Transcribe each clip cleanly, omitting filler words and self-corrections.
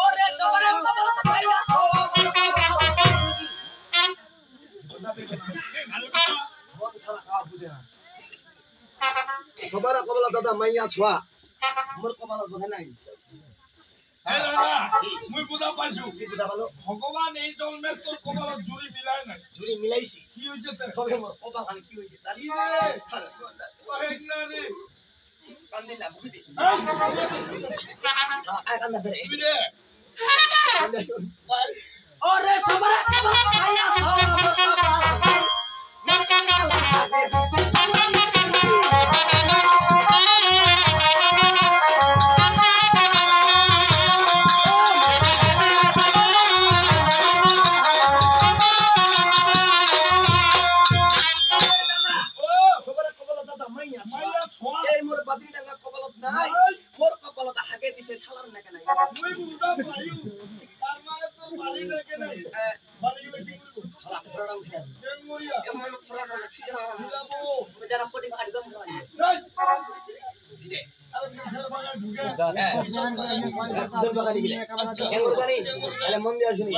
ওরে সবরে কবলত মাইয়া সবার কবলা দাদা মাইয়া ছোয়া মোর কবলা বোঝে নাই হে দাদা মুই বুঝা পাইছো কি বুঝা ভালো ভগবান এই জন্মে তোর কপালত জুরি মিলাই নাই জুরি মিলাইছি কি হইছে তোর সবে মোর কপাল খান কি হইছে কি রে ওহে না রে কান্দি না বুঝি হ্যাঁ আয় কান্দা রে তুই রে ওরে সবরে কবলত মাইয়া মন্দির আসুনি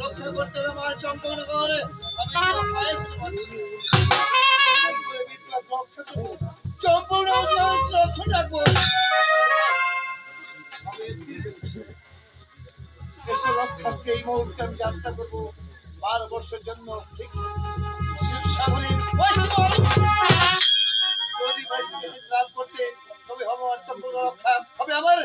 রক্ষা করতে হবে আমার চম্পকনগর রক্ষা রাখবো দেশের রক্ষার্থে এই মুহূর্তে আমি যাত্রা করবো 12 বর্ষের জন্য ঠিক শিব সাগরে যদি লাভ করতে তবে হবে আমার চম্পক রক্ষা হবে আমার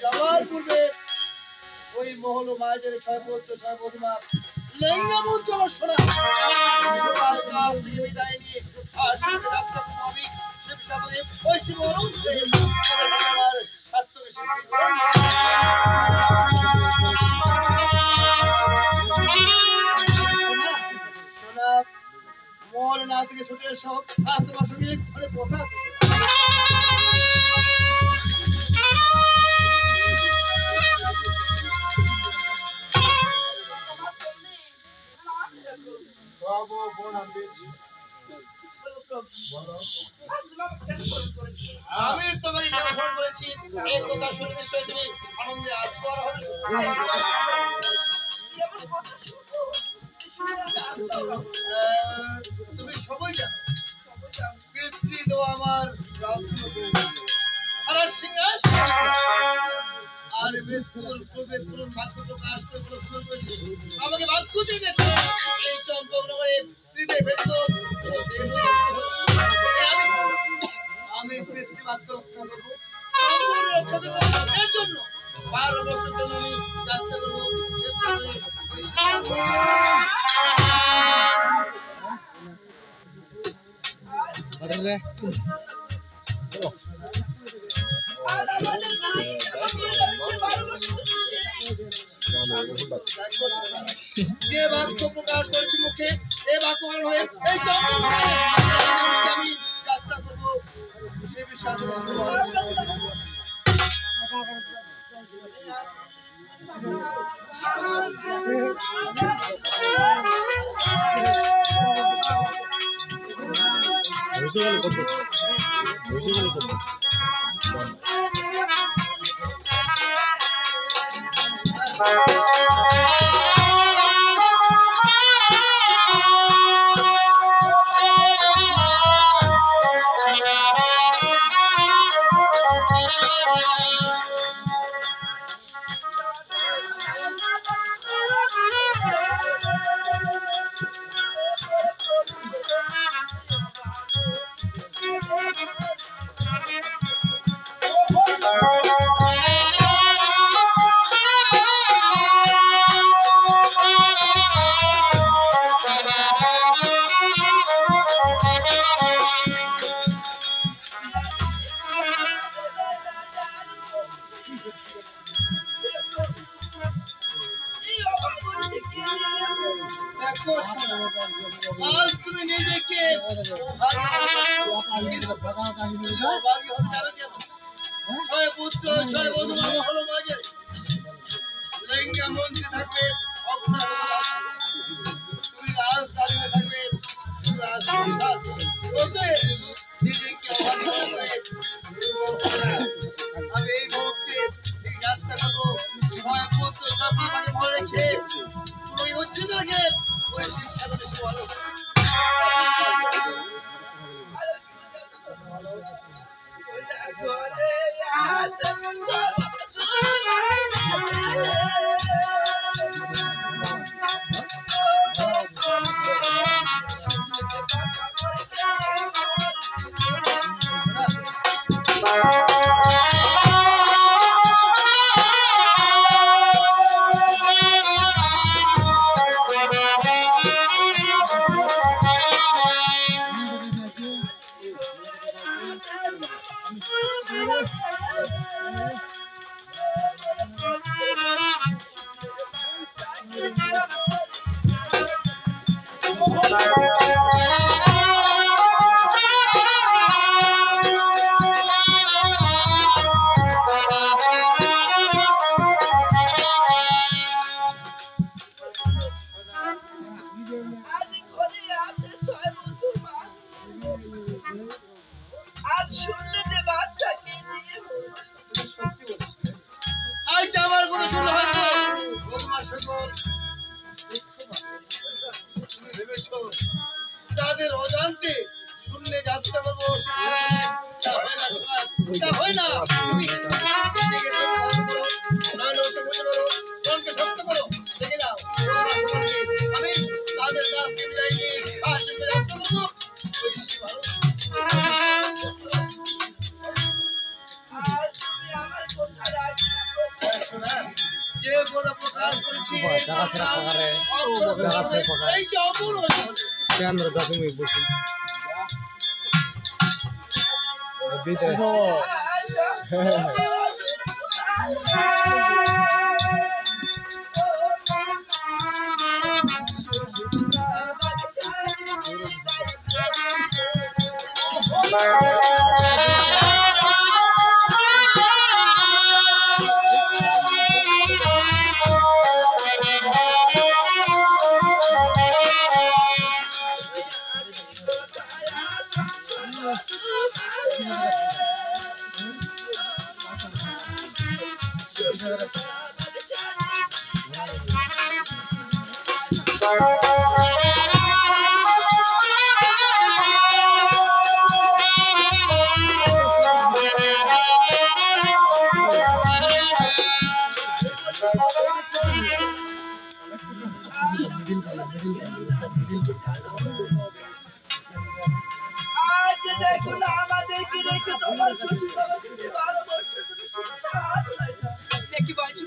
যাওয়ার পূর্বে ওই মহল মায়ের 6 পুত্র 6 প্রতিমা লেঙ্গা মন্ত্র শোনা বিদায় নিয়ে আমি শিব সাগরে ওই শিব আমার স্বার্থকে সিদ্ধি শোনা মহল না থেকে ছুটে এসো আর তোমার সঙ্গে অনেক কথা আছে আমি তোমাকে ফোন করেছি এই কথা শুনে নিশ্চয়ই তুমি আনন্দে আত্মহারা হবে তুমি সবাই জানো কীর্তি তো আমার আর মৃত্যুর পূর্বে করুন বাক্য প্রকাশ করেছে আমাকে বাক্য দিয়েছে এই চম্পকনগরে আমি কৃত্রিমাত্র রক্ষা করবো রক্ষা করবো এর জন্য 12 বছর জন্য আমি যাত্রা করবো যে বাক্য প্রকাশ করেছি মুখে এই বাক্য পালন হয়ে এই আমি যাত্রা করবো সে বিশ্বাস আজ তুমি নিজেকে ভাগী হতে যাবে কেন? ছয় পুত্র ছয় বধূ হলো মাঝে লেঙ্গা মন্ত্রী থাকবে তুমি রাজধানী থাকবে নিজেকে আমি এই মুহূর্তে এই যাত্রা করবো ছয় পুত্র ছয় মাঝে ভরে রেখে তুমি হচ্ছে তোকে ওই শিক্ষা করে ভালো তাদের অজান্তে শূন্য যাত্রা করবো হয় না তুমি সত্য করো দেখে দাও আমি তাদের কাছে যাইনি যাত্রা করবো যে কথা প্রকাশ করেছি এই যে অপূর্ণ ক্যামেরা দা তুমি বসে आज देखो ना আমাদেরকে রেখে তোমার শ্বশুর বাবা 12 বছর তুমি সংসার হারাইছো কি বলছো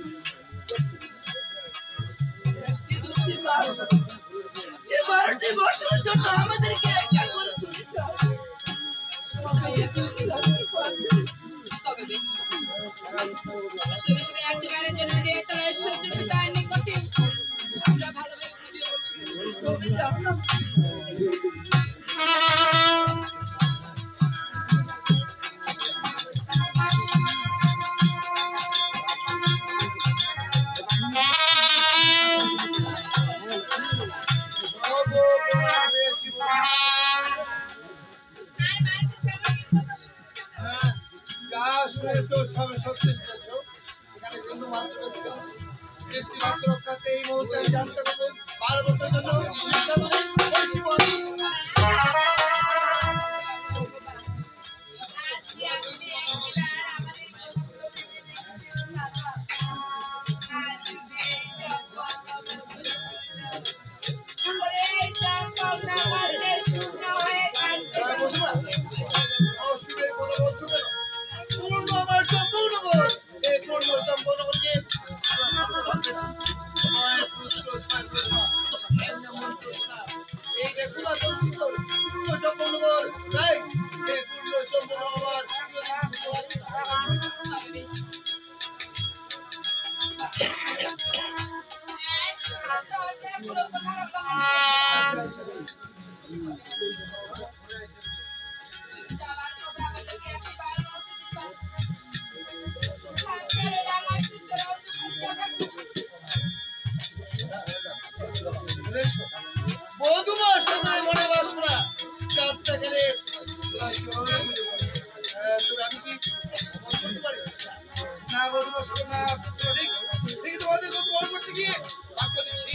যে 12 বছর জন্য আমাদেরকে একা করে তুলেছো তবে বেশ তুমি শুধু একবারের জন্য নিয়ে চলে শ্বশুর পিতার নিকটে আমরা ভালোভাবে বুঝিয়ে বলছি তুমি যাও না ব্যক্তিগত রক্ষার্থে এই মুহূর্তে আমি জানতে পারবো 12 বছরের জন্য সাধনে ওই শিবন অসুবিধে কোনো বলছো কেন পূর্ণ আমার সম্পূর্ণ কর এই পূর্ণ সম্পূর্ণ করকে এই দেখুন না সুন্দর পূর্ণ সম্পূর্ণ কর তাই এই পূর্ণ সম্পূর্ণ আমার বধুমার সঙ্গে মনে বাসনা চারটা গেলে আমি কি করতে পারি না বধুমার সঙ্গে না ঠিক ঠিক তোমাদের বধুমার করতে গিয়ে বাক্য দিচ্ছি